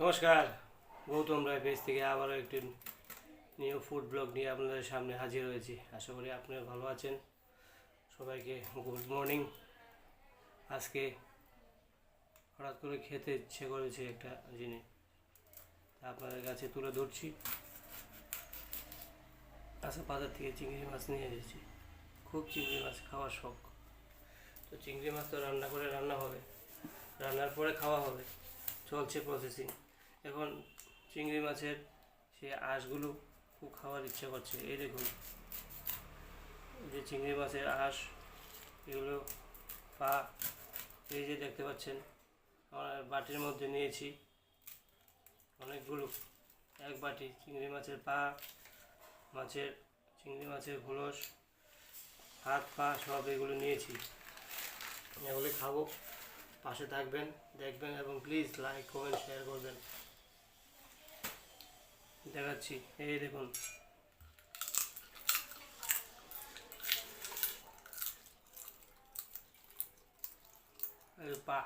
নমস্কার, গৌতম রায় পেজ থেকে আবারও একটি নিউ ফুড ব্লগ নিয়ে আপনাদের সামনে হাজির হয়েছি। আশা করি আপনারা ভালো আছেন। সবাইকে গুড মর্নিং। আজকে হঠাৎ করে খেতে ইচ্ছে করেছে একটা জিনিস, আপনাদের কাছে তুলে ধরছি। আচ্ছা, বাজার থেকে চিংড়ি মাছ নিয়ে এসেছি। খুব চিংড়ি মাছ খাওয়ার শখ। তো চিংড়ি মাছ তো রান্না হবে, রান্নার পরে খাওয়া হবে, চলছে প্রসেসিং। এখন চিংড়ি মাছের সেই আঁশগুলো খুব খাওয়ার ইচ্ছা করছে। এই দেখুন, যে চিংড়ি মাছের আঁশ, এগুলো পা, এই যে দেখতে পাচ্ছেন, আমার বাটির মধ্যে নিয়েছি অনেকগুলো। এক বাটি চিংড়ি মাছের পা, চিংড়ি মাছের খোলস, হাত পা সব এগুলো নিয়েছি। এগুলো খাবো। পাশে থাকবেন, দেখবেন এবং প্লিজ লাইক কমেন্ট শেয়ার করবেন। দেখাচ্ছি, এই দেখুন, পা